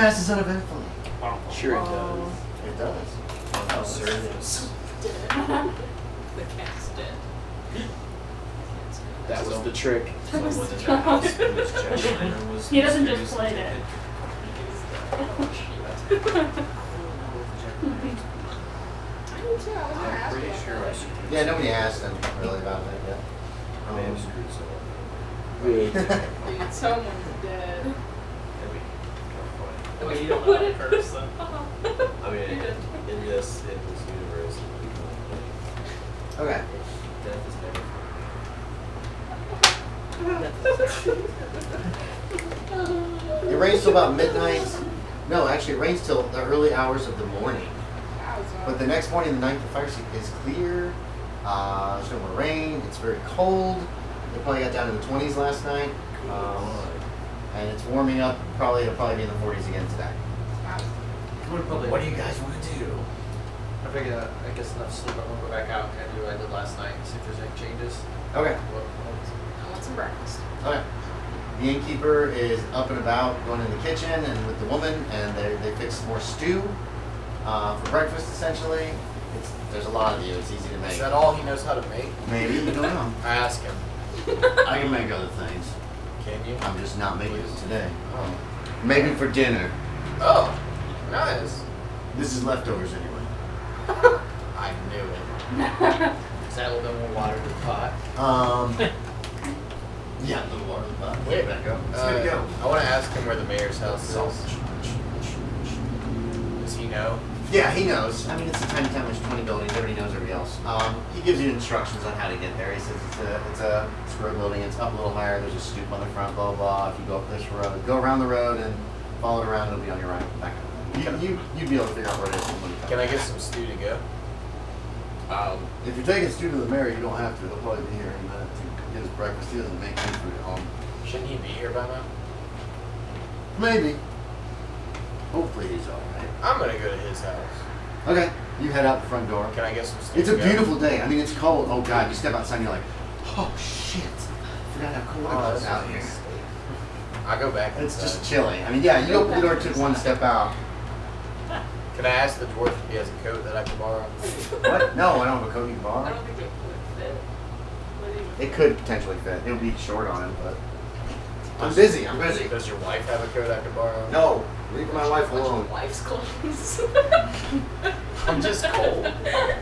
Passes uneventfully. Sure it does. It does. How serious. The cat's dead. That was the trick. That was the He doesn't just play it. I'm pretty sure I screwed. Yeah, nobody asked him really about that yet. I may have screwed someone. Dude, someone's dead. I mean, you don't know that person. I mean, in this universe, Okay. death is never. It rains till about midnight. No, actually, it rains till the early hours of the morning. But the next morning, the night, the fire is clear. There's no more rain. It's very cold. It probably got down to the 20s last night. And it's warming up. It'll probably be in the 40s again today. What do you guys want to do? I figured, I guess enough sleep. I'm gonna go back out and do what I did last night and see if there's any changes. Okay. I want some breakfast. Okay. The innkeeper is up and about, going in the kitchen and with the woman, and they fix more stew for breakfast, essentially. There's a lot of you. It's easy to make. Is that all he knows how to make? Maybe. You don't know. I ask him. I can make other things. Can you? I'm just not making it today. Oh. Maybe for dinner. Oh, nice. This is leftovers anyway. I knew it. Is that a little bit more water to the pot? Yeah, a little water in the pot. Wait, back up. It's good to go. I want to ask him where the mayor's house is. Does he know? Yeah, he knows. I mean, it's a tiny town. There's 20 buildings. Everybody knows everybody else. He gives you instructions on how to get there. He says it's a square building. It's up a little higher. There's a stoop on the front. Blah blah. If you go up this road, go around the road and follow it around. It'll be on your right. Back up. You'd be able to figure out where it is. Can I get some stew to go? If you're taking Stu to the mayor, you don't have to. He'll probably be here in a minute to get his breakfast. He doesn't make any food at home. Shouldn't he be here by now? Maybe. Hopefully he's all right. I'm gonna go to his house. Okay. You head out the front door. Can I get some stew? It's a to go? beautiful day. I mean, it's cold. Oh God, you step outside and you're like, oh shit. I forgot how cold it was out here. I'll go back It's inside. just chilly. I mean, yeah, you open the door, took one step out. Can I ask the dwarf if he has a coat that I can borrow? What? No, I don't have a coat you can I borrow. don't think it would fit. Would it? It could potentially fit. It would be short on him, but I'm busy. I'm busy. Does your wife have a coat I can borrow? No, leave my wife Bunch of alone. wife's clothes. I'm just cold. Yeah,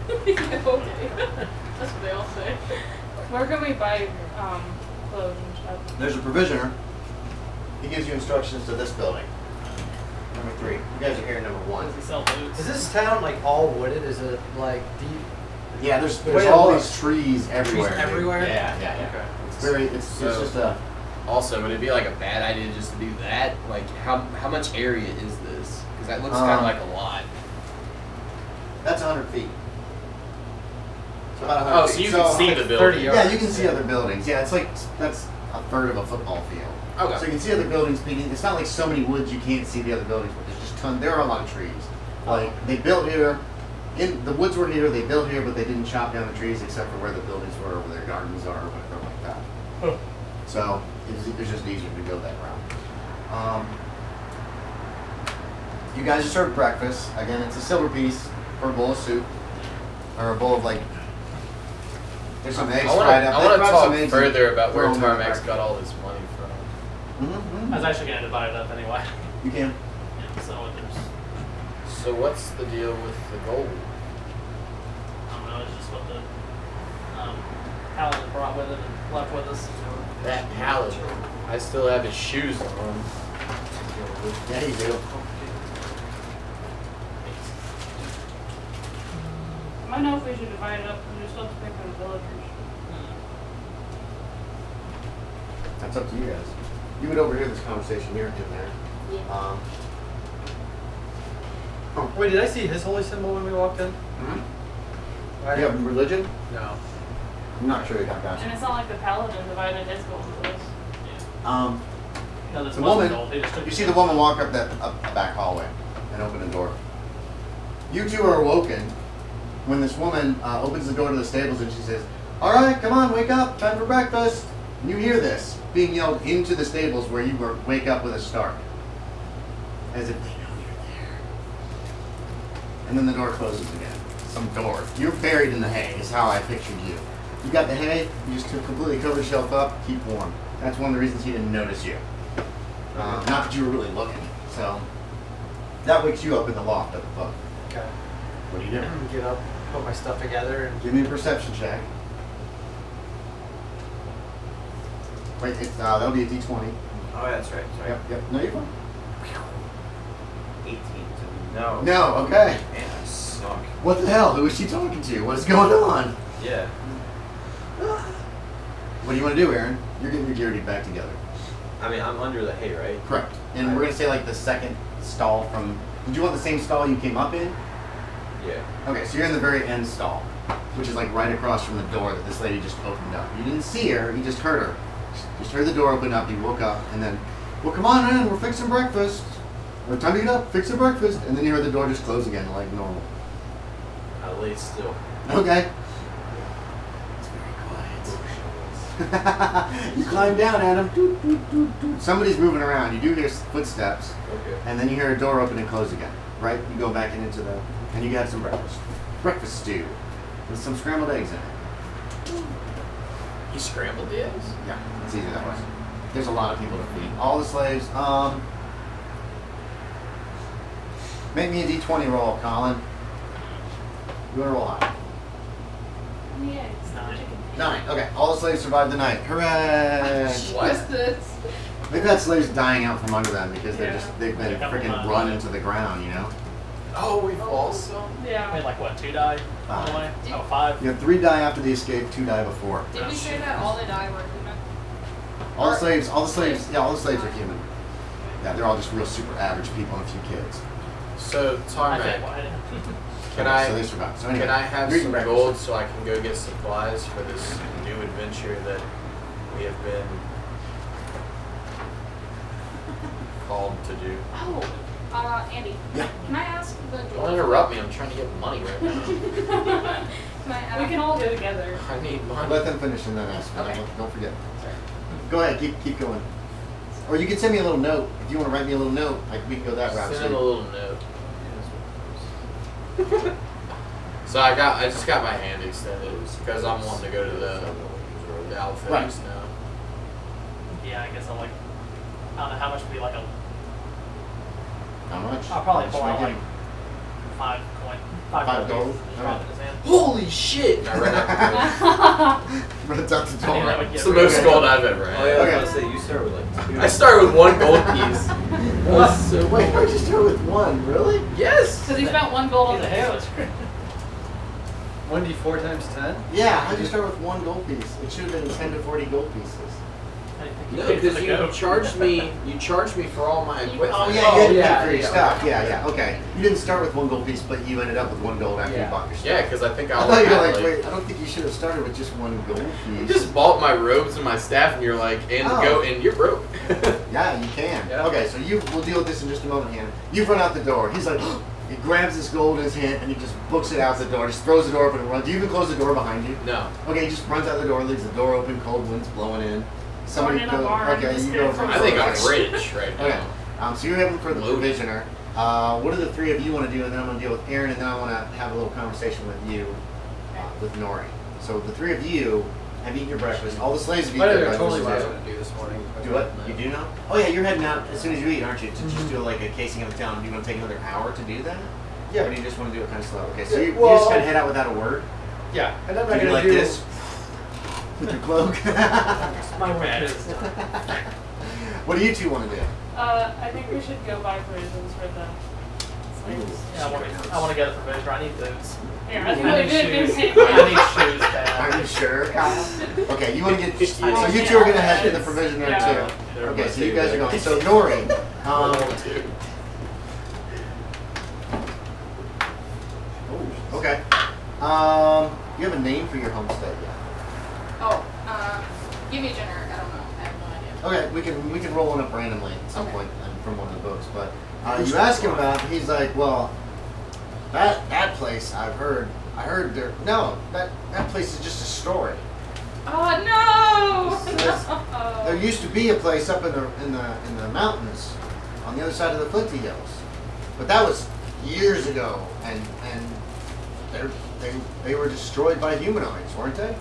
okay. That's what they all say. Where can we buy clothes and stuff? There's a provisioner. He gives you instructions to this building. Number 3. You guys are here in number 1. Does he sell boots? Is this town like all wooded? Is it like deep? Yeah, there's way to all look. these trees everywhere. dude. everywhere? Yeah. Okay. It's just a. Also, would it be like a bad idea just to do that? Like, how much area is this? Because that looks kind of like a lot. That's 100 feet. It's about 100 Oh, feet. so you can see the 30 building. yards. Yeah, you can see other buildings. Yeah, it's like that's a third of a football field. Okay. So you can see other buildings. It's not like so many woods you can't see the other buildings, but there's just there are a lot of trees. Like they built here, the woods were here. They built here, but they didn't chop down the trees except for where the buildings were, or where their gardens are, or whatever like that. So it's just easier to go that route. You guys are served breakfast. Again, it's a silver piece for a bowl of soup, or a bowl of like. There's some eggs fried up. I want to They brought some talk eggs further and about where throw them in the Tarmak's breakfast. got all this money from. Mm-hmm. I was actually going to divide it up anyway. You can. Yeah, so there's, So what's the deal with the gold? I don't know, it's just what the paladin brought with it and left with us. That paladin. I still have his shoes on. Yeah, you do. I don't know if we should divide it up because we're supposed to pick on the villagers. That's up to you guys. You would overhear this conversation here and there. Yeah. Wait, did I see his holy symbol when we walked in? You have religion? No. I'm not sure you got And that. it's not like the paladin divided his gold with us. No, this The wasn't woman, gold. They just took you see the woman walk up a back hallway and open the door. You two are awoken when this woman opens the door to the stables and she says, "All right, come on, wake up, time for breakfast." And you hear this being yelled into the stables where you wake up with a start. as if they know you're there. And then the door closes again. Some door. You're buried in the hay, is how I pictured you. You got the hay, you just completely cover yourself up, keep warm. That's one of the reasons he didn't notice you. Not that you were really looking. So, that wakes you up in the loft up above. Okay. What do you do? Get up, put my stuff together, and Give me a perception check. Wait, that'll be a d20. Oh, yeah, that's right. Sorry. Yep. No, you're fine. 18. No. No, okay. Man, I suck. What the hell? Who is she talking to? What is going on? Yeah. What do you want to do, Aaron? You're getting your gear back together. I mean, I'm under the hay, right? Correct. And we're going to say like the second stall from... Did you want the same stall you came up in? Yeah. Okay, so you're in the very end stall, which is like right across from the door that this lady just opened up. You didn't see her, you just heard her. Just heard the door open up, you woke up, and then, well, come on in, we're fixing breakfast. Or time to get up, fix the breakfast. And then you heard the door just close again like normal. I lay still. Okay. It's very quiet. You climb down, Adam. Doot, doot, doot, doot. Somebody's moving around. You do hear footsteps, Okay. and then you hear a door open and close again. Right? You go back into the, and you have some breakfast. Breakfast stew with some scrambled eggs in it. He scrambled the eggs? Yeah, it's easier that way. There's a lot of people to feed. All the slaves. Make me a d20 roll, Collin. You want to roll high? Yeah, it's not chicken. 9. Okay. All the slaves survived the night. Hooray! What's this? They've had slaves dying out from under them because Yeah. they've been Yeah, a couple freaking times. run into the ground, you know? Oh, we've also. I mean, Yeah. like what, 2 die all the way? Did- Oh, 5? You had 3 die after the escape, 2 die before. Did we say that all the die were human? All the slaves are human. Yeah, they're all just real super average people and a few kids. So, I think Tarmak, why? can So they I survived. So anyway, can I have you're some eating gold breakfast. so I can go get supplies for this new adventure that we have been called to do? Oh, Andy. Yeah. Can I ask the Don't dwarf? interrupt me. I'm trying to get money right now. Can I ask? We can all go together. I need money. Let them finish and then ask. Okay. Don't forget. Go ahead, keep going. Or you can send me a little note. If you want to write me a little note, we can go that route. Send him a too. little note. So I just got my hand extended because I'm wanting to go to the outfits Right. now. Yeah, I guess I don't know how much would be like a. How much? I'll probably How pull much out should I like give 5 coin. 5 5 gold? gold. Just drop it in his hand. Holy shit! I ran out the you? Run it out the I think that door. would get It's the rid of most it. gold I've ever Oh, had. yeah, I was Okay. about to say, you start with like 2. I started with 1 gold piece. What? So wait, why'd you start with 1? Really? Yes! Because he spent 1 gold on He's the a hay. hero. 1d4 times 10? Yeah, how'd you start with 1 gold piece? It should have been 10 to 40 gold pieces. I think No, paid for because the you goat. charged me for all my equipment. Oh, yeah, you had to yeah, pay for your yeah. stuff. Yeah, okay. You didn't start with 1 gold piece, but you ended up with 1 gold after you Yeah. bought your stuff. Yeah, because I think I I thought you were had, like, wait, I don't think you should have started with just 1 gold You piece. just bought my robes and my staff, and you're like, and the Oh. goat, and you're broke. Yeah, you can. Yeah. Okay, so we'll deal with this in just a moment, Hannah. You've run out the door. He's like, he grabs this gold in his hand and he just books it out the door, just throws the door open and runs. Do you even close the door behind you? No. Okay, he just runs out the door, leaves the door open, cold winds blowing in. Somebody Born in a goes, barn, okay, just you go get for from I think I'm Okay. rich right now. Okay, so you're heading for the Loaded. provisioner. What do the 3 of you want to do? And then I'm going to deal with Aaron, and then I want to have a little conversation with you, with Noiree. So the 3 of you have eaten your breakfast. All the slaves have eaten I their know totally breakfast. what I was going to do this morning. Do what? You do know? Oh yeah, you're heading out as soon as you eat, aren't you? To just do like a casing of the town. Do you want to take another hour to do that? Yeah. Or do you just want to do it kind of slow? Okay, so Yeah, you well, just kind of head out without a word? Yeah, and I'm Do not you going like to do this? With your cloak? My man is. What do you 2 want to do? I think we should go buy provisions for the slaves. Yeah, I want to get a provision. I need boots. Here, I I think we need did shoes. this. I need shoes bad. Are you sure, Kyle? Okay, you want to get. So Yeah. you 2 are going to head to the provisioner Yeah. too. Okay, so you guys are going. So Nori, okay. You have a name for your homestead yet? Oh, give me a generic. I don't know. I have no idea. Okay, we can roll one up randomly at some Okay. point from one of the books. But you ask him about it, he's like, well, that place I heard there. No, that place is just a story. Oh no! There used to be a place up in the mountains on the other side of the Flinty Hills. But that was years ago, and they were destroyed by humanoids, weren't they?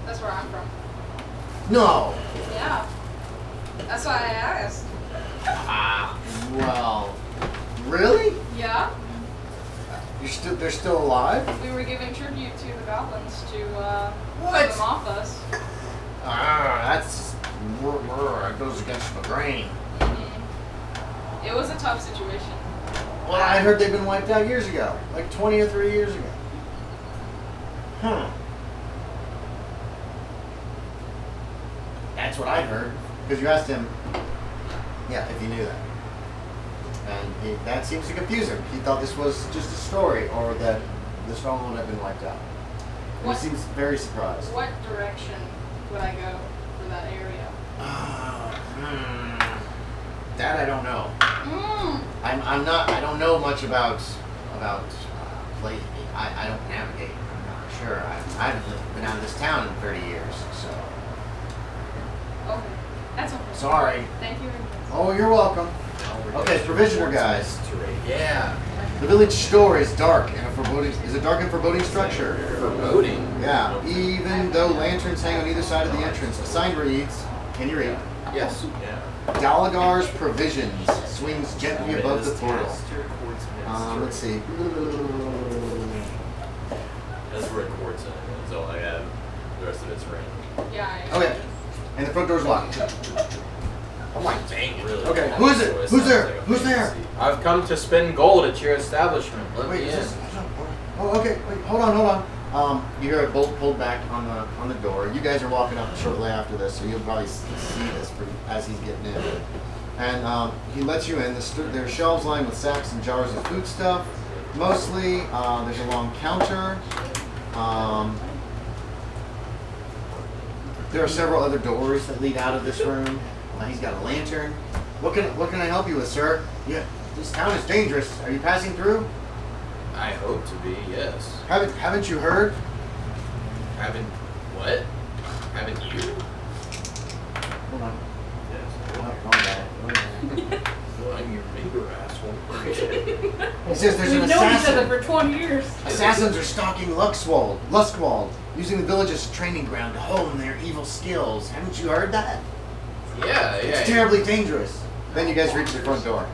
That's where I'm from. No. Yeah. That's why I asked. Well, really? Yeah. They're still alive? We were giving tribute to the goblins to What? cut them off us. That's that goes against the grain. It was a tough situation. Well, I heard they've been wiped out years ago, like 20 or 30 years ago. Huh. That's what I heard. Because you asked him, yeah, if he knew that. And that seems to confuse him. He thought this was just a story, or that the stronghold had been wiped out. What- He seems very surprised. What direction would I go for that area? That I don't know. Mm. I don't know much about play. I don't navigate. I'm not sure. I haven't been out of this town in 30 years, so. Okay. That's okay. Sorry. Thank you very much. Oh, you're welcome. Okay, provisioner guys. Yeah. The village store is dark and a foreboding. Is a dark and foreboding structure. Foreboding. Yeah. Even though lanterns hang on either side of the entrance, a sign reads. Can you read? Yes. Dalagar's provisions swings gently above the portal. Let's see. That's where it quartz in it. That's all I have. The rest of it's random. Yeah. Okay. And the front door's locked. Oh my dang it. Really? Okay. Who is it? So it Who's sounds there? like a Who's there? fantasy. I've come to spend gold at your establishment. Let Wait, me is in. this? Oh, okay. Wait, hold on. You hear a bolt pulled back on the door. You guys are walking up shortly after this, so you'll probably see this as he's getting in. And he lets you in. There are shelves lined with sacks and jars of food stuff. Mostly, there's a long counter. There are several other doors that lead out of this room. He's got a lantern. What can I help you with, sir? Yeah, this town is dangerous. Are you passing through? I hope to be, yes. Haven't you heard? Haven't what? Haven't you? Hold on. I'm your neighbor, asshole. He says there's We've an known each assassin. other for 20 years. Assassins are stalking Luskwald, using the village as training ground to hone their evil skills. Haven't you heard that? Yeah. It's terribly dangerous. Then you guys reach the front door.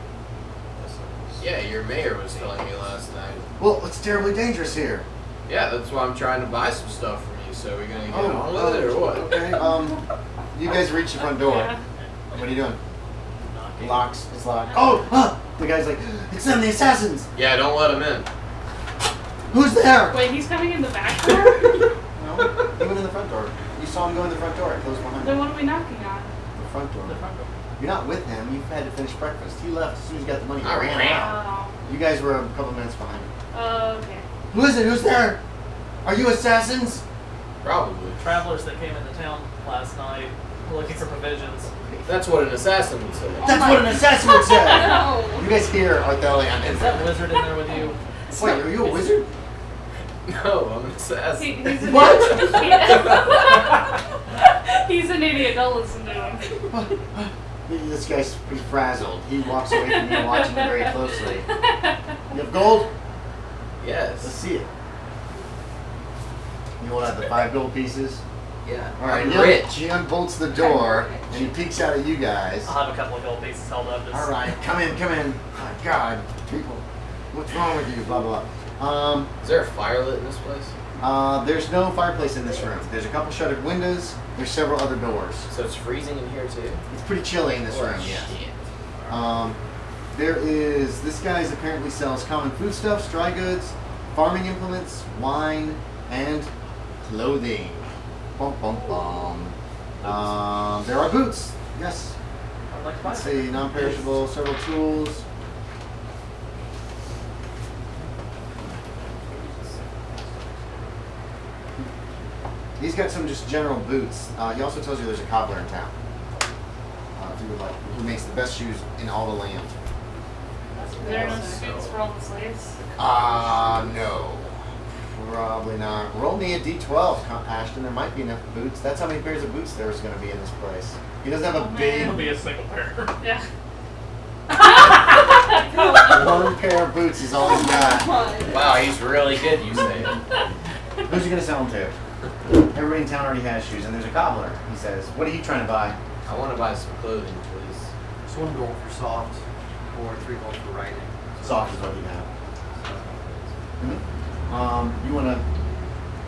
Yeah, your mayor was telling me last night. Well, it's terribly dangerous here. Yeah, that's why I'm trying to buy some stuff from you. So we're gonna get on with it or what? Okay. You guys reach the front door. Yeah. What are you doing? Locks. It's locked. Oh! The guy's like, it's them, the assassins. Yeah, don't let him in. Who's there? Wait, he's coming in the back door? No, he went in the front door. You saw him go in the front door. It closed behind Then him. what are we knocking on? The front door. The front door. You're not with him. You had to finish breakfast. He left as soon as he got the money. He I ran ran. out. You guys were a couple minutes behind him. Okay. Who is it? Who's there? Are you assassins? Probably. Travelers that came into town last night looking for provisions. That's what an assassin would say. That's what an assassin would say. No. You guys hear Arthelion. Is that wizard in there with you? Wait, are you a wizard? No, I'm an assassin. He's an What? He's an idiot. Don't listen to him. This guy's he's frazzled. He walks away from you watching you very closely. You have gold? Let's Yes. see it. You will have the 5 gold pieces. Yeah. Alright, I'm rich. he unbolts the door and he peeks out at you guys. I'll have a couple of gold pieces held up. Just Alright, come in. Oh, God, people, what's wrong with you? Blah, blah, blah. Is there a fire lit in this place? There's no fireplace in this room. There's a couple shuttered windows. There's several other doors. So it's freezing in here too? It's pretty chilly in this Oh, room, yes. shit. This guy's apparently sells common foodstuffs, dry goods, farming implements, wine, and clothing. Bum, bum, bum. There are boots. Yes. I'd like to buy Let's some. see, non-perishable, several tools. He's got some just general boots. He also tells you there's a cobbler in town. If you would like, who makes the best shoes in all the land. Is there no suits for all the slaves? No. Probably not. Roll me a d12, Ashton. There might be enough boots. That's how many pairs of boots there's going to be in this place. He doesn't have a Oh, big... It'll be a single pair. Yeah. One pair of boots is all he's got. Wow, he's really good, you say. Who's he gonna sell them to? Everybody in town already has shoes, and there's a cobbler. He says, "What are you trying to buy?" I want to buy some clothing, please. So 1 gold for soft, or 3 gold for writing. Soft is what you have. You wanna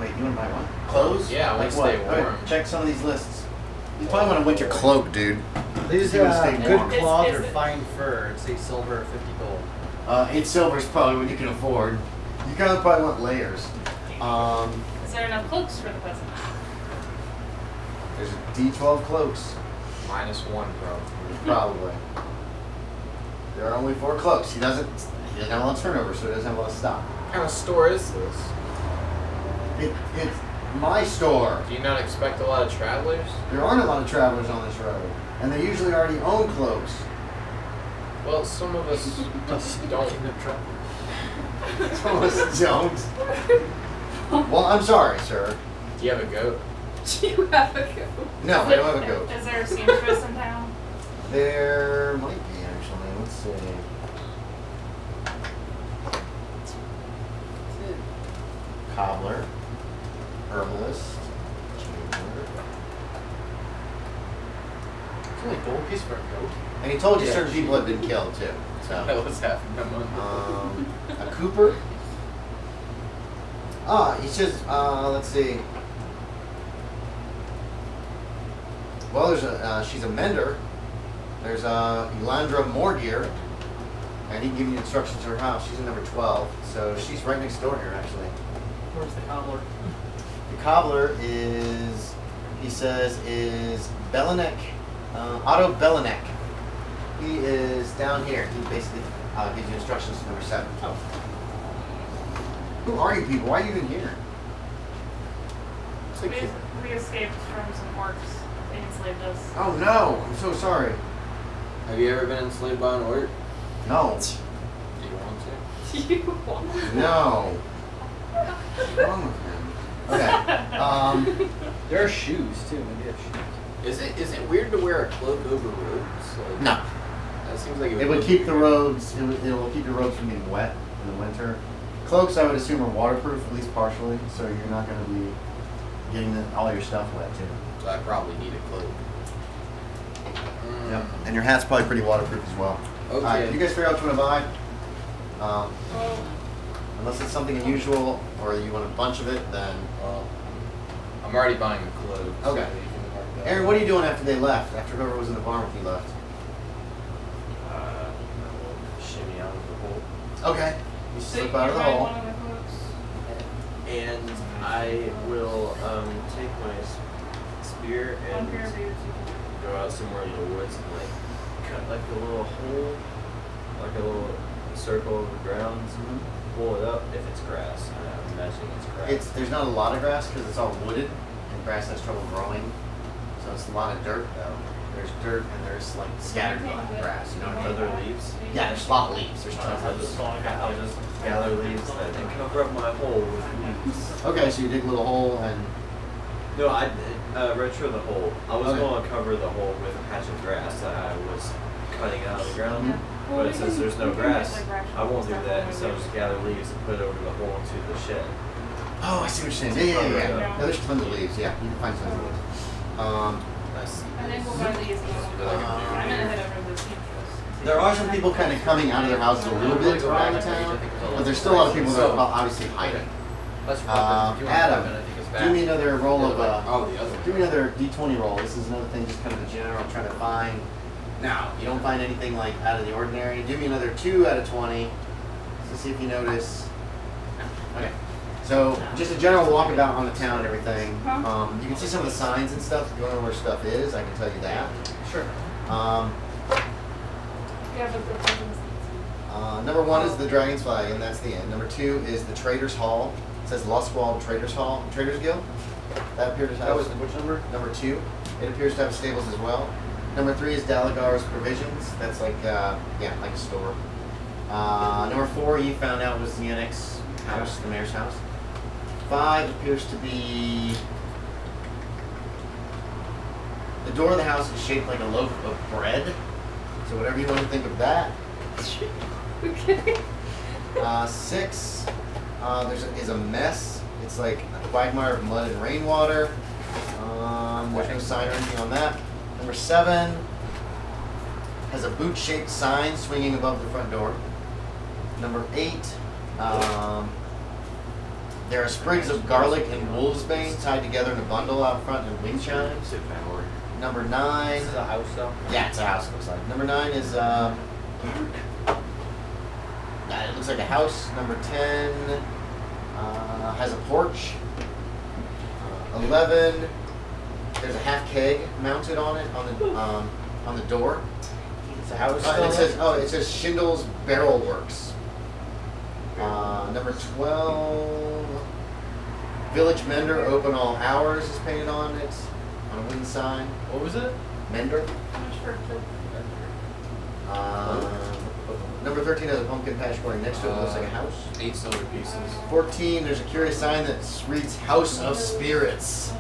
wait? You wanna buy what? Clothes? Yeah, I wanna like stay what? warm. Okay, check some of these lists. You probably want a winter cloak, dude. These You wanna stay good warm. cloth Is or it- fine fur. It's a silver 50 gold. 8 silver is probably what you can afford. You kind of probably want layers. Is there enough cloaks for the peasant? There's a D12 cloaks, -1, bro. probably. There are only 4 cloaks. He doesn't have a lot of turnover, so he doesn't have a lot of stock. What kind of store is this? It's my store. Do you not expect a lot of travelers? There aren't a lot of travelers on this road, and they usually already own cloaks. Well, some of us don't. Some of us don't. Well, I'm sorry, sir. Do you have a goat? Do you have a goat? No, I don't have a goat. Is there a seamstress in town? There might be, actually. Let's see. Cobbler, herbalist, chamber. It's only a gold piece for a goat. And he told you Yeah, certain people had been killed too. That So, was half a month. a cooper. He says, let's see. Well, there's she's a mender. There's Elandra Morgier, and he can give you instructions to her house. She's in number 12, so she's right next door here, actually. Where's the cobbler? The cobbler is, he says, is Belinek, Otto Belinek. He is down here. He basically gives you instructions to number 7. Oh. Who are you people? Why are you even here? We escaped from some orcs. They enslaved us. Oh no! I'm so sorry. Have you ever been enslaved by an orc? No. Do you want to? Do you want No. What's wrong with him? Okay. There are shoes too. Maybe have shoes. Is it weird to wear a cloak over robes? Like, No. That seems like It would keep the roads. It will keep your roads from getting wet in the winter. Cloaks, I would assume, are waterproof at least partially, so you're not going to be getting all your stuff wet too. So I probably need a cloak. Yep. And your hat's probably pretty waterproof as well. Okay. All right. You guys figure out what you want to buy. Well, Unless it's something unusual or you want a bunch of it, then. Well, I'm already buying a cloak. so Okay. you can mark that. Aaron, what are you doing after they left? After whoever was in the barn with you left? Shimmy out of the hole. Okay. You so slip you out of the buy hole. one of the cloaks. And I will take my spear One and pair of boots. You can go out somewhere in the woods and like cut like a little hole, like a little circle of the ground, pull it up if it's grass. I'm imagining it's grass. There's not a lot of grass because it's all wooded and grass has trouble growing. So it's a lot of dirt though. There's dirt and there's like scattered grass. You know what I Are mean? there leaves? Yeah, there's a lot of leaves. There's tons I'll of just, leaves. I'll just gather leaves and cover up my hole with leaves. Okay, so you dig a little hole and No, I retro the hole. I was Okay. going to cover the hole with a patch of grass that I was cutting out of the ground. Well, But we since can- there's no we can get, grass, like, grass I won't do stuff that. when we So I'll do. just gather leaves and put it over the hole into the shed. oh, I see what you're saying. Yeah. Yeah. No, there's tons of leaves. Yeah, you can find tons of leaves. I see. I think we'll buy these. I'm gonna head over to the seamstress. There are some people kind of coming out of their houses a little bit around the town, but there's still a lot of people that are obviously hiding. Let's rock it. If you want to Adam, rock it, I think it's do me bad. another roll of Oh, the other do one. me another D20 roll. This is another thing, just kind of a general trying to find. Now, you don't find anything like out of the ordinary. Do me another 2 out of 20 to see if you notice. Okay. So just a general walkabout on the town and everything. You can see some of the signs and stuff. If you want to know where stuff is, I can tell you that. Sure. Yeah, but the peasants. Number 1 is the Dragon's Flag, and that's the end. Number 2 is the Traders Hall. It says Luskwald Traders Hall, Traders Guild. That appears to have. That was which number? Number 2. It appears to have stables as well. Number 3 is Dalagar's Provisions. That's like, like a store. Number 4 you found out was the annex house, the mayor's house. 5 appears to be. The door of the house is shaped like a loaf of bread. So whatever you want to think of that. Okay. 6, is a mess. It's like a quagmire of mud and rainwater. There's no sign or anything on that. Number 7 has a boot-shaped sign swinging above the front door. Number 8, there are sprigs of garlic and wolfsbane tied together in a bundle out front and wind chimes. Number 9. This is a house though? Yeah, it's a house, it looks like. Number 9 is, it looks like a house. Number 10 has a porch. 11, there's a half keg mounted on it, on the door. It's a house And it still? says, it says Shindle's Barrel Works. Number 12, Village Mender, open all hours is painted on it, on a wooden sign. What was it? Mender. How much for a clip? Number 13 has a pumpkin patch going next to it. It looks like a house. 8 silver pieces. 14, there's a curious sign that reads House of Spirits.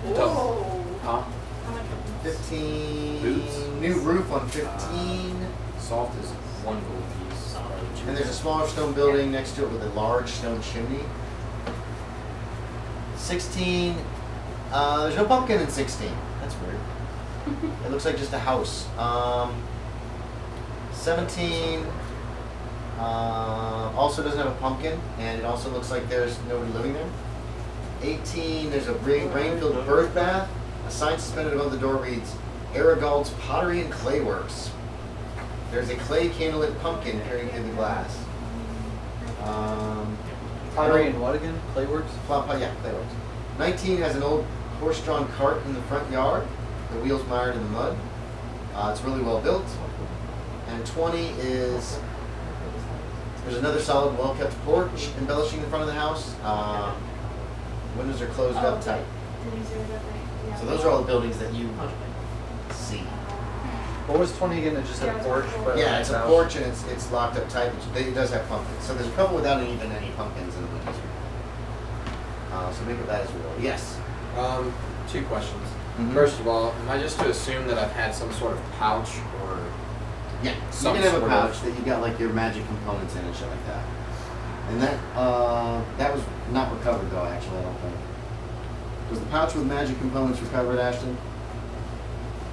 Whoa. Huh? How much? 15, Boots. new roof on 15. Salt is 1 gold piece. And there's a smaller stone building next to it with a large stone chimney. 16, there's no pumpkin in 16. That's weird. It looks like just a house. 17 also doesn't have a pumpkin, and it also looks like there's nobody living there. 18, there's a rain-filled bird bath. A sign suspended above the door reads, Aragald's Pottery and Clay Works. There's a clay candlelit pumpkin peering through the glass. Pottery and what again? Clayworks? Yeah, Clay Works. 19 has an old horse-drawn cart in the front yard. The wheels mired in the mud. It's really well built. And 20 is, there's another solid, well-kept porch embellishing the front of the house. Windows are closed up tight. Did you say that thing? Yeah. So those are all the buildings that you see. What was 20 again? It just had a porch? but Yeah, it's a house? porch and it's locked up tight, but it does have pumpkins. So there's a couple without even any pumpkins in the windows. So maybe that is real. Yes. 2 questions. Mhm. First of all, am I just to assume that I've had some sort of pouch or Yeah, you Some can have a sort pouch of- that you got like your magic components in and shit like that. And that was not recovered though, actually, I don't think. Was the pouch with magic components recovered, Ashton?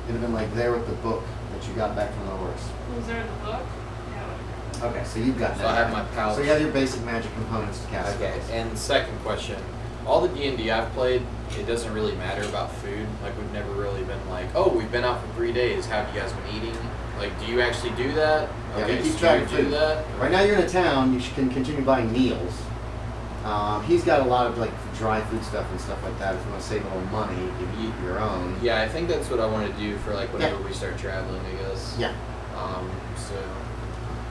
It'd have been like there with the book that you got back from the orcs. Was there in the book? Yeah. Okay, so you've got So that. I have my pouch. So you have your basic magic components to cast Okay, spells. and second question. All the D&D I've played, it doesn't really matter about food. Like, we've never really been like, oh, we've been out for 3 days. How have you guys been eating? Like, do you actually do that? Yeah, Okay, we keep so track you of do food. that? Right now you're in a town, can continue buying meals. He's got a lot of like dry food stuff and stuff like that. If you want to save a little money, you can eat your own. Yeah, I think that's what I want to do for, like, whenever Yeah. we start traveling, I guess. Yeah. So,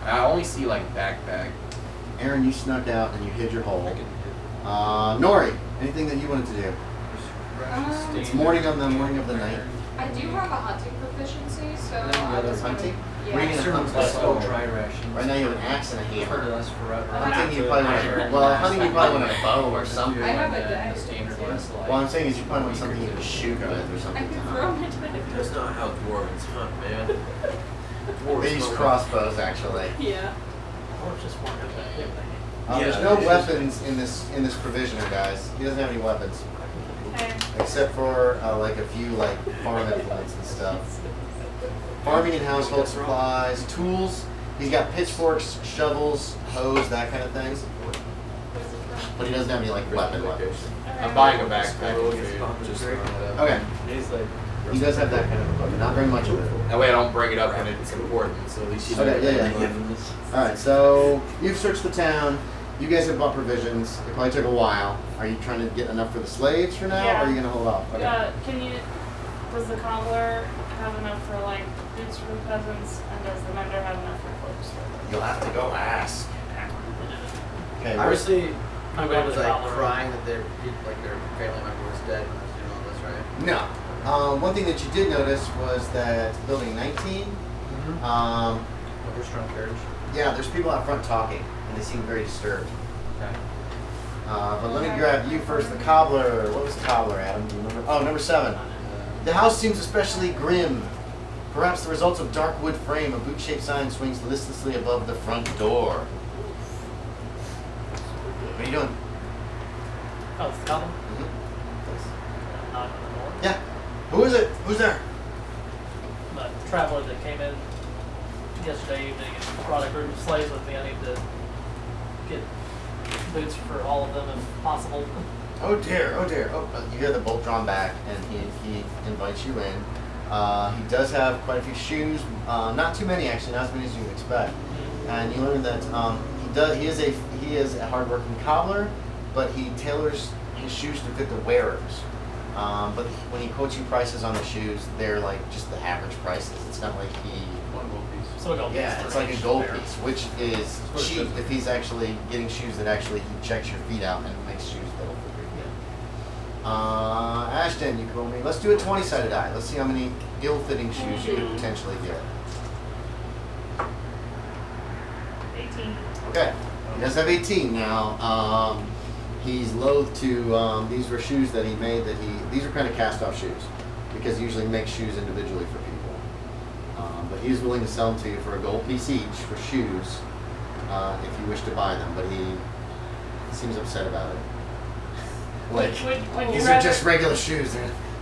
I only see, like, backpack. Aaron, you snuck out and you hid your I hole. can Nori, anything that you wanted to do? It's morning of the night. I do have a hunting proficiency, so And then the I other was gonna- hunting? Yeah. Where are you gonna hunt Let's this? go dry rations. Right now you have an axe and a I've heard of hammer. this forever. Hunting you probably want. Well, hunting you probably want a bow or something. I have a dagger. Standard ones like. Well, I'm saying is you probably want something you can shoot with or I something. can to throw hunt. my dagger. That's not how dwarves hunt, man. They use crossbows actually. Yeah. Or just one of that. There's Yeah, no it's weapons in this provisioner, guys. He doesn't have any weapons Okay. except for like a few like farm implements and stuff. Farming and household supplies, tools. He's got pitchforks, shovels, hoes, that kind of thing. But he doesn't have any like weapons. I'm buying a backpack and food, just throwing it up. Okay, He's like, he does have that kind of equipment. Not very much of it. That way I don't bring it up when it's important, so at least you know. Okay, yeah. All right, so you've searched the town. You guys have bought provisions. It probably took a while. Are you trying to get enough for the slaves for now, or are you gonna hold off? Okay. Does the cobbler have enough for like boots for the peasants, and does the mender have enough for cloaks for the You'll have to go ask. Okay, where's Obviously, I'm nobody going was to like Colorado. crying that their family member was dead when I was doing all this, right? No. One thing that you did notice was that building 19, Horse-drawn carriage. yeah, there's people out front talking, and they seem very disturbed. Okay. But let me grab you first. The cobbler. What was the cobbler, Adam? Do you remember? Oh, number 7. The house seems especially grim. Perhaps the results of dark wood frame, a boot-shaped sign swings listlessly above the front door. What are you doing? Oh, it's Collin? Mm-hmm. Knock on the door. Yeah. Who is it? Who's there? The traveler that came in yesterday evening and brought a group of slaves with me. I need to get boots for all of them if possible. Oh dear, oh dear. Oh, you hear the bolt drawn back, and he invites you in. He does have quite a few shoes, not too many actually, not as many as you would expect. And you learn that he is a hardworking cobbler, but he tailors his shoes to fit the wearers. But when he quotes you prices on the shoes, they're like just the average prices. It's not like One gold piece. So a gold piece. yeah, it's like a gold piece, which is cheap if he's actually getting shoes that actually he checks your feet out and makes shoes that'll fit your feet. Ashton, you can roll me. Let's do a 20-sided die. Let's see how many ill-fitting shoes you could potentially get. 18. Okay, he does have 18 now. He's loath to. These were shoes that he made. These are kind of cast-off shoes because he usually makes shoes individually for people. But he's willing to sell them to you for a gold piece each for shoes if you wish to buy them. But he seems upset about it. Like Would you these rather, are just regular shoes.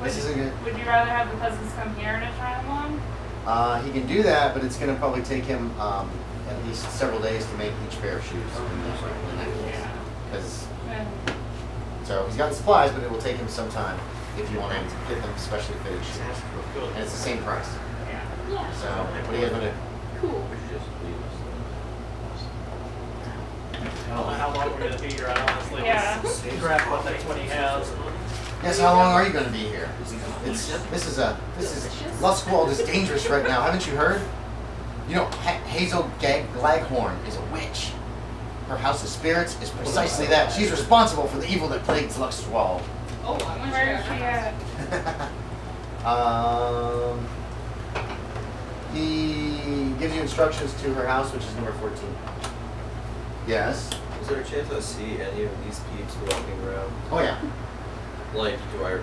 This isn't good. Would you rather have the peasants come here to try them on? He can do that, but it's going to probably take him at least several days to make each pair of shoes. Yeah. Because And so he's got the supplies, but it will take him some time if you want him to get them specially fitted shoes. And it's the same price. yeah. Yeah. So what are you going to do? Cool. We should just leave I don't know how long we're going to be here. I honestly Yeah. just grab what he has. Yes, how long are you going to be here? This is Luskwald is dangerous right now. Haven't you heard? You know, Hazel Glaghorn is a witch. Her house of spirits is precisely that. She's responsible for the evil that plagues Luskwald. Oh, I want Where is she at? He gives you instructions to her house, which is number 14. Yes. Is there a chance I see any of these peeps walking around? Oh yeah. Like, do I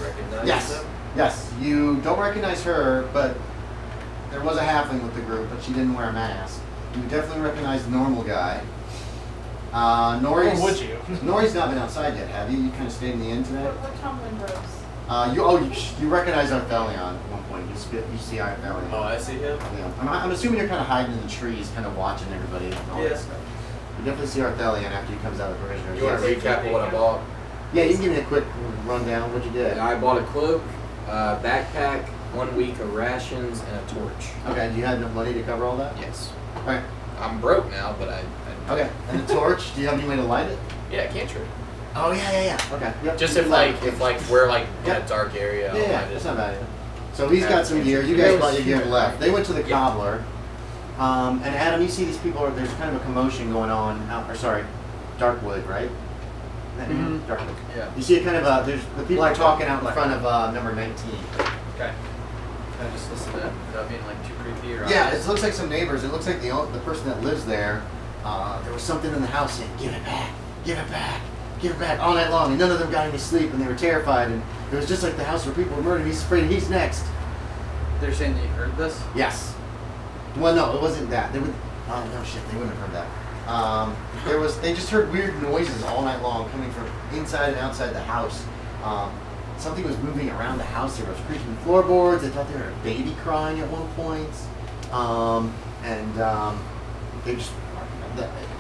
recognize Yes. them? Yes. You don't recognize her, but there was a halfling with the group, but she didn't wear a mask. You definitely recognize the normal guy. Nori's, Or would you? Nori's not been outside yet, have you? You kind of stayed in the inn today? What tumbling bros? You recognize Arthelion at one point. You see Arthelion. Oh, I see him? Yeah. I'm assuming you're kind of hiding in the trees, kind of watching everybody and all that Yeah. stuff. You definitely see Arthelion after he comes out of the provisioners. You want to recap what I bought? Yeah, you can give me a quick rundown. What'd you get? I bought a cloak, backpack, 1 week of rations, and a torch. Okay, do you have enough money to cover all that? Yes. Alright. I'm broke now, but I Okay, and the torch, do you have any way to light it? yeah, cantrip. Oh, yeah. Okay. Yep. Just you if can light like it. if we're like in Yep. a dark area. I'll Yeah, light that's it. not bad. So he's got some gear. You guys bought your gear and left. They went to the cobbler. And Adam, you see these people, there's kind of a commotion going on Darkwood, right? Mhm. Darkwood. Yeah. You see a kind of, there's the people are Black talking out in Black front of number 19. Okay. Can I just listen to that without being like too creepy or Yeah, obvious? it looks like some neighbors. It looks like the person that lives there, there was something in the house saying, give it back, give it back, give it back, all night long. And none of them got any sleep and they were terrified. And it was just like the house where people were murdered. He's afraid he's next. They're saying that you heard this? Yes. Well, no, it wasn't that. They would. Oh no, shit! They wouldn't have heard that. They just heard weird noises all night long coming from inside and outside the house. Something was moving around the house. There was creaking floorboards. They thought they heard a baby crying at one point. They just.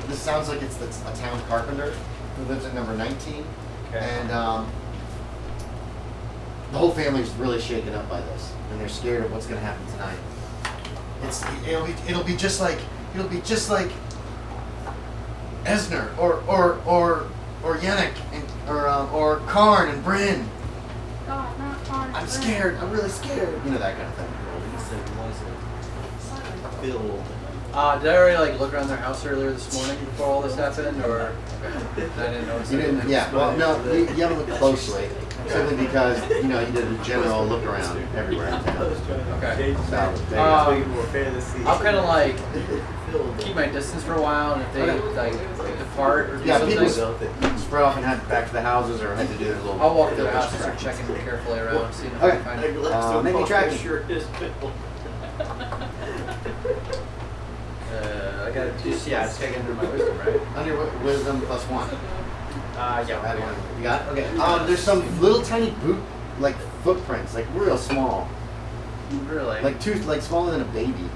This sounds like it's a town carpenter who lives at number 19, Okay. and the whole family's really shaken up by this, and they're scared of what's going to happen tonight. It'll be just like Esner or Yannick or Karn and Bryn. God, not hard. I'm scared. I'm really scared. You know, that kind of thing. Filled. Did I already like look around their house earlier this morning before all this happened, or I didn't notice? You didn't. Yeah. Well, no. You haven't looked closely, simply because you did a general look around everywhere in town. Okay. So, I'll kind of like keep my distance for a while, and if they like depart or do yeah, something, people spread off and head back to the houses or head to do their little. I'll walk to the house and start checking carefully around, seeing if I Okay. can find. Make me track. gotta just take it under my wisdom, right? On your wisdom +1. Yeah. Add one. You got it? Okay. There's some little tiny like footprints, like real small. Really? Like smaller than a baby.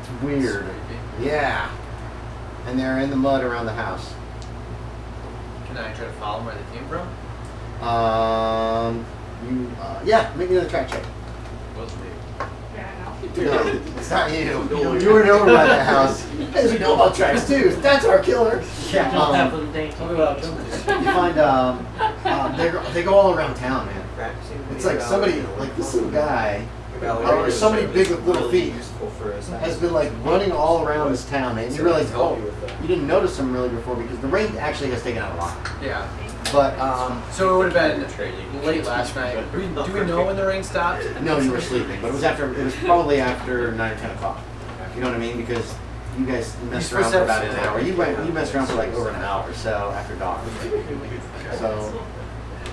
It's weird. Yeah. And they're in the mud around the house. Can I try to follow where they came from? Yeah, make another track check. Wasn't me. Yeah, I know. No, it's not you. You weren't over by that house. As we know about tracks too. That's our killer. Yeah. Don't have them dainty feet. You find they go all around town, man. It's like somebody, like this little guy, or somebody big with little feet, has been like running all around this town, man. And you realize, oh, you didn't notice him really before because the rain actually has taken out a lot. Yeah. But So it would have been late last night. Do we know when the rain stopped? no, you were sleeping. But it was probably after 9 or 10 o'clock. You know what I mean? Because you guys messed around for about an hour. You messed around for like over an hour or so after dark. So,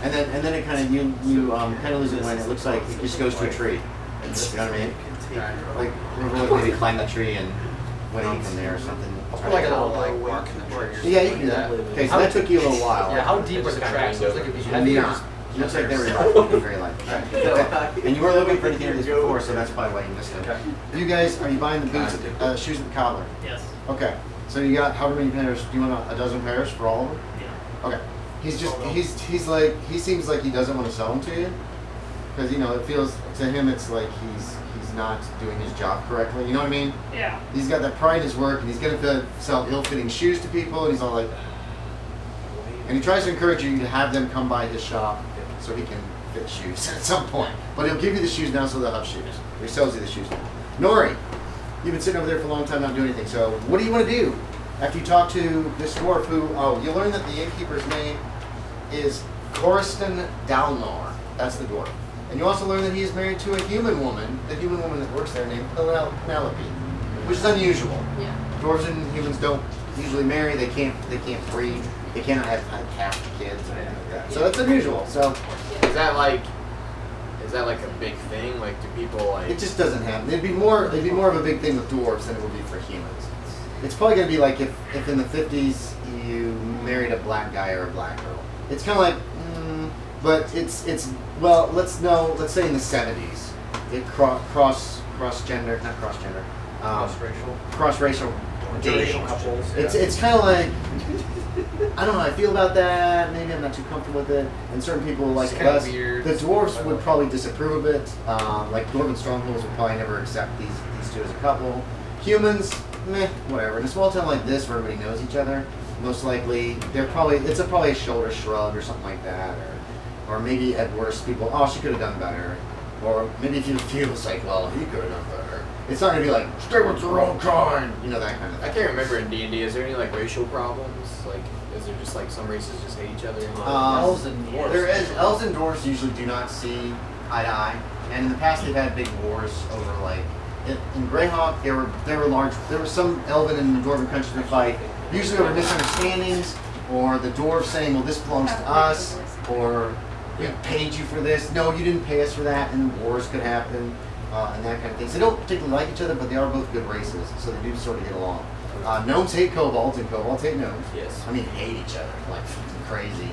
and then it kind of you kind of lose it when it looks like it just goes to a tree. You know what I mean? Like maybe climb the tree and went from there or something. Or like a little walk in the tree. Yeah, you can do that. Okay, so that took you a little while. Yeah, how deep was the tracks? It was like it'd be heavy. Yeah. Looks like they were light. Very light. Okay. And you were looking for anything like this before, so that's probably why you missed it. You guys, are you buying the boots, shoes at the cobbler? Yes. Okay. So you got how many pairs? Do you want a dozen pairs for all of them? Yeah. Okay. He seems like he doesn't want to sell them to you because it feels to him it's like he's not doing his job correctly. You know what I mean? Yeah. He's got that pride in his work, and he's gonna sell ill-fitting shoes to people, and he's all like, and he tries to encourage you to have them come by his shop so he can fit shoes at some point. But he'll give you the shoes now, so they'll have shoes. Or he sells you the shoes now. Noiree, you've been sitting over there for a long time not doing anything. So what do you want to do after you talk to this dwarf? Who? Oh, you learn that the innkeeper's name is Coriston Dalnor. That's the dwarf. And you also learn that he is married to a human woman, the human woman that works there named Penelope, which is unusual. Yeah. Dwarves and humans don't usually marry. They can't breed. They cannot have half the kids or anything like that. So that's unusual. So Is that like a big thing? Like, do people like? it just doesn't happen. It'd be more of a big thing with dwarves than it would be for humans. It's probably gonna be like if in the 50s you married a black guy or a black girl. It's kind of like, but it's well, let's say in the 70s, it cross racial dating. couples. It's kind of like, I don't know how I feel about that. Maybe I'm not too comfortable with it. And certain people like It's kinda us, weird. the dwarves would probably disapprove of it. Like dwarven strongholds would probably never accept these two as a couple. Humans, meh, whatever. In a small town like this where everybody knows each other, most likely probably a shoulder shrug or something like that, or maybe at worst people, oh, she could have done better, or maybe if you feel it's like, well, he could have done better. It's not gonna be like stay with your own kind, that kind of thing. I can't remember in D&D. Is there any like racial problems? Like, is there just like some races just hate each other? Elves and dwarves. There is elves and dwarves usually do not see eye to eye, and in the past they've had big wars over like in Greyhawk there were some elven and dwarven countries that fight usually over misunderstandings, or the dwarves saying, well, this belongs to us, or we paid you for this. No, you didn't pay us for that, and wars could happen, and that kind of thing. So they don't particularly like each other, but they are both good races, so they do sort of get along. Gnomes hate kobolds, and kobolds hate gnomes. Yes. I mean, hate each other like crazy.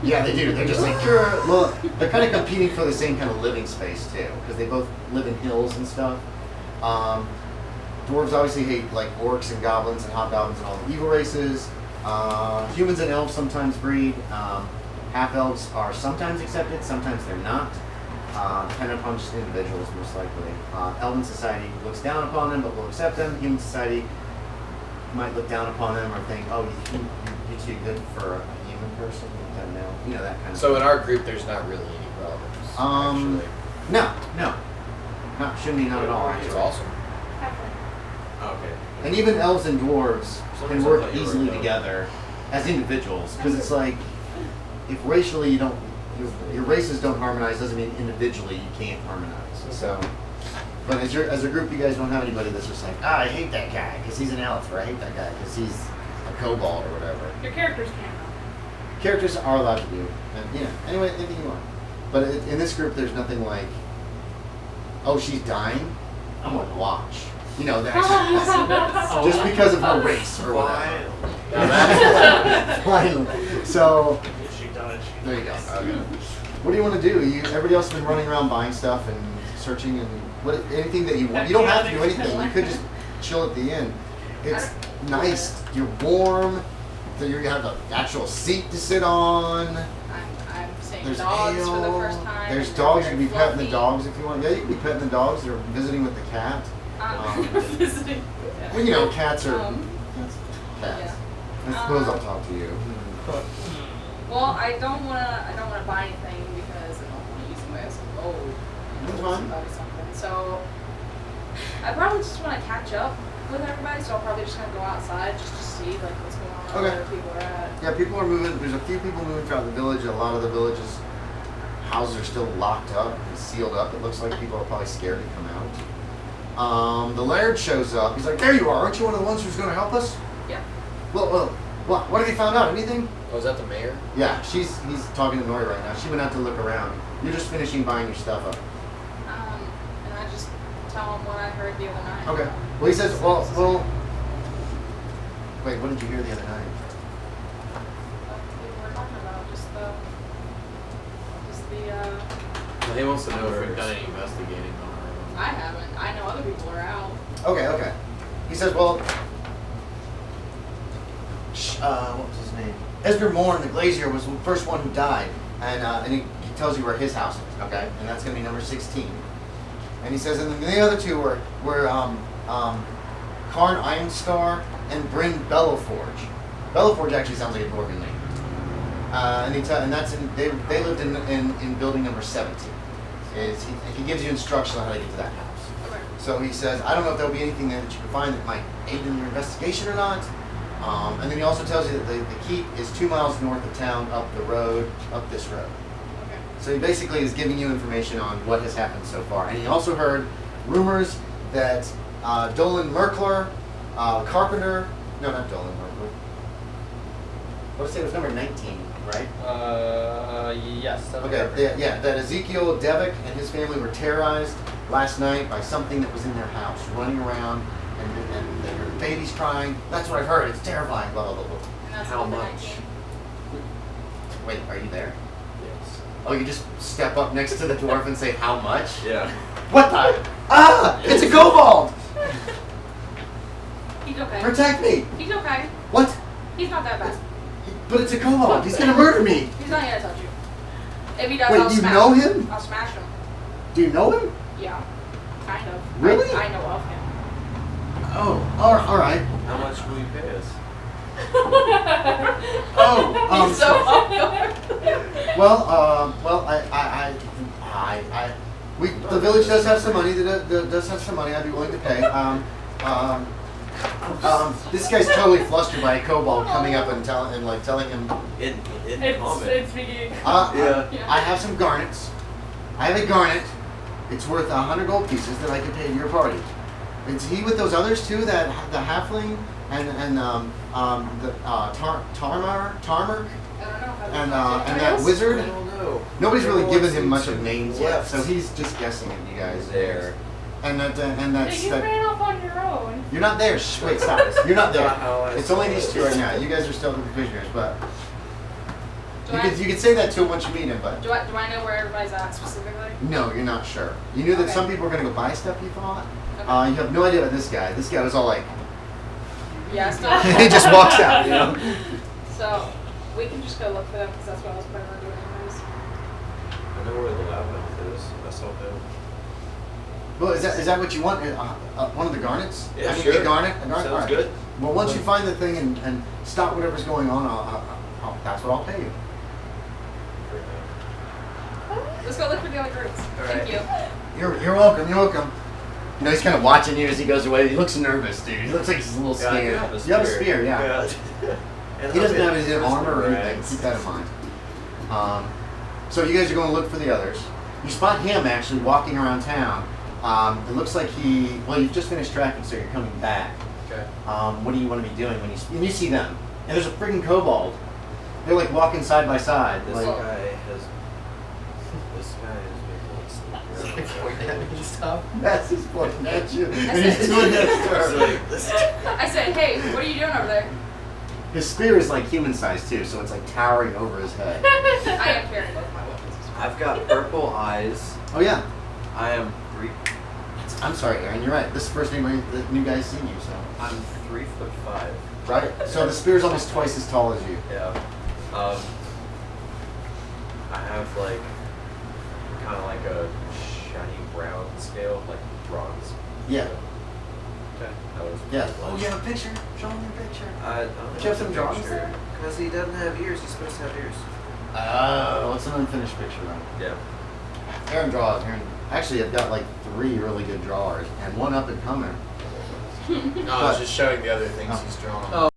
Yeah, they do. They're just like, well, they're kind of competing for the same kind of living space too, because they both live in hills and stuff. Dwarves obviously hate like orcs and goblins and hobgoblins and all the evil races. Humans and elves sometimes breed. Half elves are sometimes accepted, sometimes they're not. Depending upon just individuals, most likely. Elven society looks down upon them, but will accept them. Human society might look down upon them or think, oh, you're too good for a human person. No, that kind of So thing. in our group, there's not really any problems. Actually. No. Shouldn't be, not at all, It's actually. awesome. Okay. And even elves and dwarves can Sometimes I work thought you were easily a dog. together as individuals, because it's like, if racially you don't, your races don't harmonize, doesn't mean individually you can't harmonize. So, but as a group, you guys don't have anybody that's just like, I hate that guy because he's an elf, or I hate that guy because he's a kobold or whatever. Your characters can't. Characters are allowed to do, and anyway, anything you want. But in this group, there's nothing like, oh, she's dying. I'm gonna watch. You know, that just because of her race or whatever. Finally. So, She does. there you go. Okay. What do you want to do? Everybody else has been running around buying stuff and searching and anything that you want. You don't have to do anything. You could just chill at the inn. It's nice. You're warm. So you have an actual seat to sit on. I'm seeing There's dogs ale. for the first time. There's and dogs. You they're can be very petting the fluffy. dogs if you want. Yeah, you can be petting the dogs. They're visiting with the cat. Visiting. Well, you know, cats are cats. Yeah. I suppose I'll talk to you. Well, I don't wanna buy anything because I don't wanna use them as gold. That's fine. Something. So I probably just wanna catch up with everybody. So I'll probably just kind of go outside just to see like what's going on, Okay. where people are at. Yeah, people are moving. There's a few people moving throughout the village. A lot of the villages' houses are still locked up and sealed up. It looks like people are probably scared to come out. The Laird shows up. He's like, "There you are! Aren't you one of the ones who's going to help us?" Yeah. Well, what have you found out? Anything? Oh, is that the mayor? Yeah, he's talking to Noiree right now. She went out to look around. You're just finishing buying your stuff up. And I just tell him what I heard the other night. Okay. Well, he says, well. Wait, what did you hear the other night? People were talking about just the. Well, he wants to know if we've done any investigating on our own. I haven't. I know other people are out. Okay. He says, well, what was his name? Esper Morn, the Glazier, was the first one who died, and he tells you where his house is, okay? And that's going to be number 16. And he says, and then the other two were Karn Ironstar and Bryn Belloforge. Belloforge actually sounds like a dwarven name. They lived in building number 17. He gives you instructions on how to get to that house. Okay. So he says, I don't know if there'll be anything there that you can find that might aid in your investigation or not. And then he also tells you that the keep is 2 miles north of town, up this road. Okay. So he basically is giving you information on what has happened so far. And he also heard rumors that Dolan Merkler, Carpenter, no, not Dolan Merkler. What did I say? It was number 19, right? Yes. that's Okay, correct. that Ezekiel Devick and his family were terrorized last night by something that was in their house, running around, and they heard babies crying. That's what I've heard. It's terrifying, blah, blah, blah, blah. And that's How number much? 19. Wait, are you there? Yes. Oh, you just step up next to the dwarf and say, how much? Yeah. What the? Ah! It's a kobold! He's okay. Protect me! He's okay. What? He's not that bad. But it's a kobold. He's gonna murder me. He's not gonna touch you. If he does, Wait, I'll you smash know him. him? I'll smash him. Do you know him? Yeah. Kind of. Really? I know of him. Oh, all right. How much will you pay us? Oh, He's so off guard. the village does have some money. Does have some money. I'd be willing to pay. This guy's totally flustered by a kobold coming up and telling him. In common. It's speaking. Yeah. I have some garnets. I have a garnet. It's worth 100 gold pieces that I can pay to your party. Is he with those others too? The halfling and the Tarmak I don't know how and that wizard. I don't know. Nobody's really Everyone given him seems much to of names have yet, left. so he's just guessing at you guys There. And that's You that. ran off on your own. You're not there. Shh, wait, stop. You're not there. Not how I It's only saw these it. two right now. You guys are still the prisoners, but Do I you could say that to him once you meet him, but do I know where everybody's at specifically? no, you're not sure. You knew that Okay. some people were gonna go buy stuff. You thought. Okay. You have no idea about this guy. This guy was all like, Yeah, still. he just walks out, you know. So we can just go look for them because that's what I was planning on doing anyways. I know where the labyrinth is. I saw him. Well, is that what you want? One of the garnets? Yeah, I mean, sure. a garnet? A garnet? Sounds All right. good. Well, once you find the thing and stop whatever's going on, that's what I'll pay you. Let's go look for the other groups. Thank you. You're welcome. You're welcome. You know, he's kind of watching you as he goes away. He looks nervous, dude. He looks like he's a little Yeah, I scared. do have a You have a spear. spear, yeah. And He doesn't I'm have his in armor or anything. rags. Keep that in mind. So you guys are going to look for the others. You spot him actually walking around town. It looks like you've just finished tracking, so you're coming back. Okay. What do you want to be doing when you see them? And there's a friggin' kobold. They're like walking side by side. This Like, guy has been pulling Pointing at me and stuff. That's just pointing at you. And said- he's doing that It's to her. I said, hey, what are you doing over there? His spear is like human sized too, so it's like towering over his head. I am carrying both my weapons. I've got purple eyes. Oh yeah. I am I'm sorry, Aaron. You're right. This is the first time the new guy's seen you, so. I'm 3'5". Right. So the spear's almost twice as tall as you. Yeah. I have like kind of like a shiny brown scale, like bronze. Yeah. Okay. That was Yeah. Oh, you have a picture? Show him your picture. I don't Do you have some drawings there? Because he doesn't have ears. He's supposed to have ears. Oh, it's an unfinished picture then. Yeah. Aaron draws. Aaron. Actually, I've got like 3 really good drawers and 1 up and coming. No, I was just showing the other things he's drawn on. Oh.